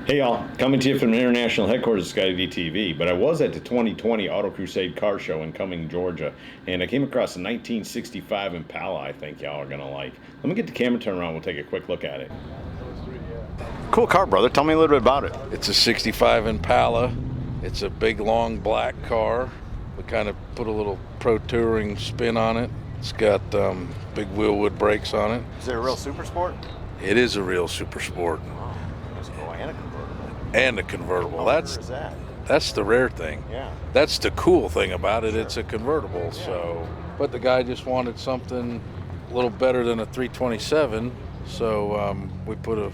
Hey y'all, coming to you from the international headquarters of ScottieDTV, but I was at the 2020 Auto Crusade Car Show in Cumming, Georgia, and I came across a 1965 Impala I think y'all are going to like. Let me get the camera turned around, we'll take a quick look at it. Cool car, brother. Tell me a little bit about it. It's a 65 Impala. It's a big, long, black car. We kind of put a little pro touring spin on it. It's got big wheelwood brakes on it. Is it a real super sport? It is a real super sport. Wow, that's cool. And a convertible. And a convertible. How rare is that? That's the rare thing. Yeah. That's the cool thing about it. Sure. It's a convertible. Yeah. So, but the guy just wanted something a little better than a 327. So we put a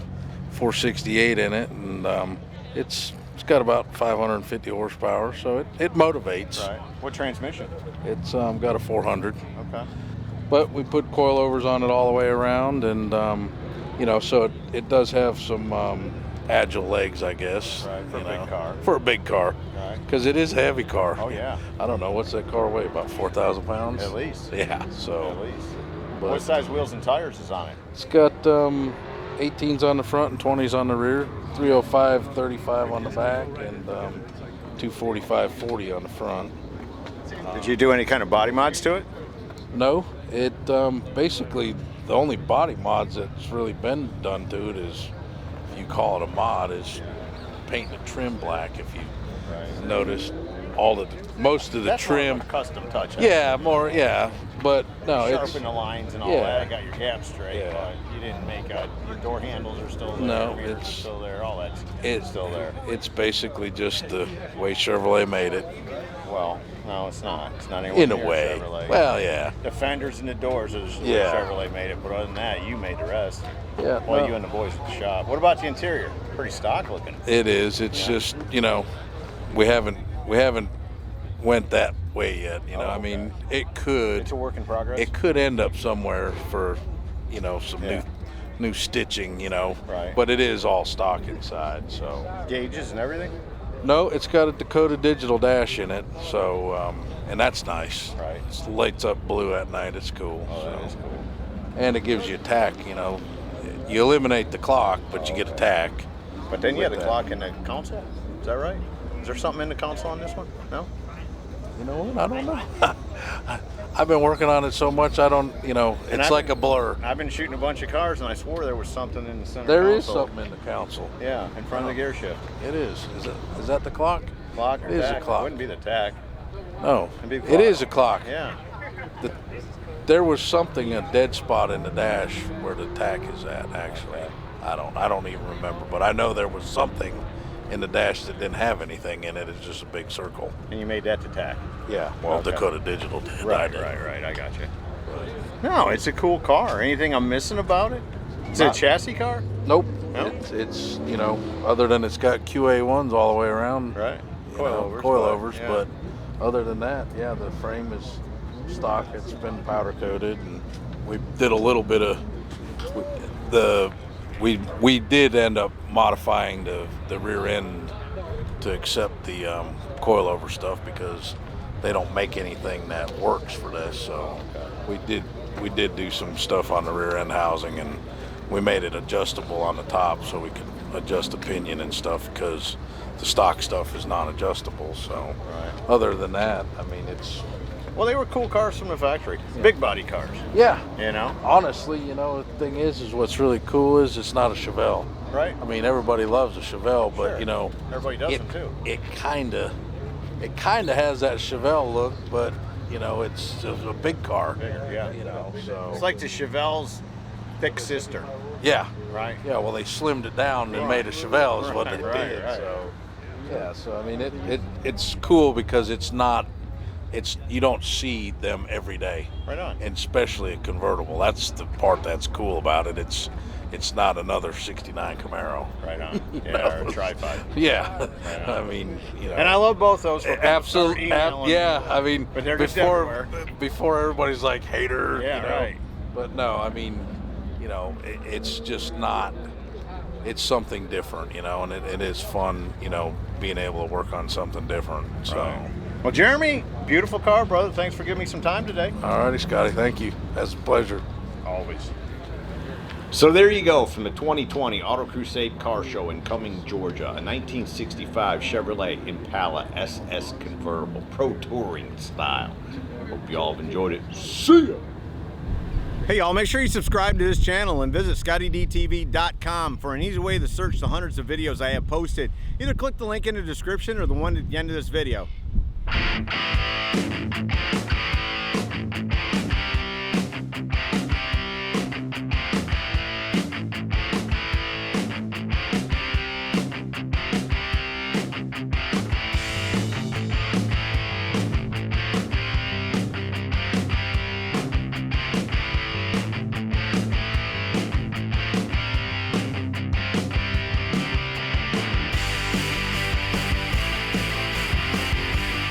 468 in it, and it's got about 550 horsepower. So it motivates. Right. What transmission? It's got a 400. Okay. But we put coilovers on it all the way around, and so it does have some agile legs, I guess. Right, for a big car. For a big car. Right. Because it is a heavy car. Oh yeah. I don't know, what's that car weigh? About 4,000 pounds? At least. Yeah, so. At least. But What size wheels and tires is on it? it's got 18s on the front and 20s on the rear, 305, 35 on the back, and 245, 40 on the front. Did you do any kind of body mods to it? No, it basically, the only body mods that's really been done to it is, if you call it a mod, is painting the trim black. If you noticed, most of the That's trim. More of a custom touch. Yeah, more, yeah, but no, Sharpen the lines and all yeah. that. Got your gaps straight, Yeah. but you didn't make your door handles are still there. No, mirrors it's- are still there. All that's it's still there. It's basically just the way Chevrolet made it. Well, no, it's not. It's not anywhere In a near way. Chevrolet. Well, yeah. The fenders and the doors is the way Yeah. Chevrolet made it, but other than that, you made the rest. Yeah. Well, no, you and the boys at the shop. What about the interior? Pretty stock looking. it is. It's Yeah. just, we haven't went that way yet. Oh, I mean, it could. It's a work in progress. It could end up somewhere for, some Yeah. new stitching, Right. But it is all stock inside, so. Gauges and everything. No, it's got a Dakota digital dash in it, so, and that's nice. Right. It lights up blue at night. It's cool. Oh, that so. is cool. And it gives you a tack, You eliminate the clock, but you get a tack. But then you had with the that. clock in the console. Is that right? Is there something in the console on this one? No. You know what? I don't know. I've been working on it so much, I don't, it's like a blur. I've been shooting a bunch of cars, and I swore there was something in the center There is console. something in the console. Yeah, in front of the gear shift. It is. Is that the clock? Clock or It is a tack? clock. It wouldn't be the tack. No, It'd be the it clock. is a clock. Yeah. There was something, a dead spot in the dash where the tack is at, actually. I don't even remember, but I know there was something in the dash that didn't have anything in it. It's just a big circle. And you made that to tack. Yeah, well, Okay. Dakota Digital did. I Right. did. I got you. No, it's a cool car. Anything I'm missing about it? Is it a Not- chassis car? Nope. No? It's other than it's got QA1s all the way around. Right. Coilovers, yeah. but other than that, yeah, the frame is stock. It's been powder coated, and we did a little bit of we did end up modifying the rear end to accept the coilover stuff because they don't make anything that works for this. So we did do some stuff on the rear end housing, and we made it adjustable on the top so we could adjust the pinion and stuff because the stock stuff is non-adjustable. So other than that, I mean, it's Well, they were cool cars from the factory. Big body cars. yeah. Honestly, The thing is what's really cool is it's not a Chevelle. right? I mean, everybody loves a Chevelle, but Sure. Everybody does them too. it kind of has that Chevelle look, but it's a big car. Bigger, yeah. So It's like the Chevelle's thick sister, yeah. right? Yeah, well, they slimmed it down and Right. made a Chevelle is what Right, they right, did. right. So yeah, so I mean, it's cool because you don't see them every day, Right on. and especially a convertible. That's the part that's cool about it. It's not another '69 Camaro. Right on. Yeah, or a trifecta. Yeah, Right on. I mean, And I love both those. For people to start absolutely, emailing yeah. me. I mean, But they're just everywhere. before everybody's like hater, Yeah, right. But no, I mean, it's just not. It's something different, and it is fun, being able to work on something different. So, Right. Well, Jeremy, beautiful car, brother. Thanks for giving me some time today. all righty, Scotty, thank you. That's a pleasure. Always. So there you go, from the 2020 Auto Crusade Car Show in Cumming, Georgia, a 1965 Chevrolet Impala SS Convertible, Pro Touring style. Hope you all have enjoyed it. See ya! Hey y'all, make sure you subscribe to this channel and visit ScottieDTV.com for an easy way to search the hundreds of videos I have posted. Either click the link in the description or the one at the end of this video.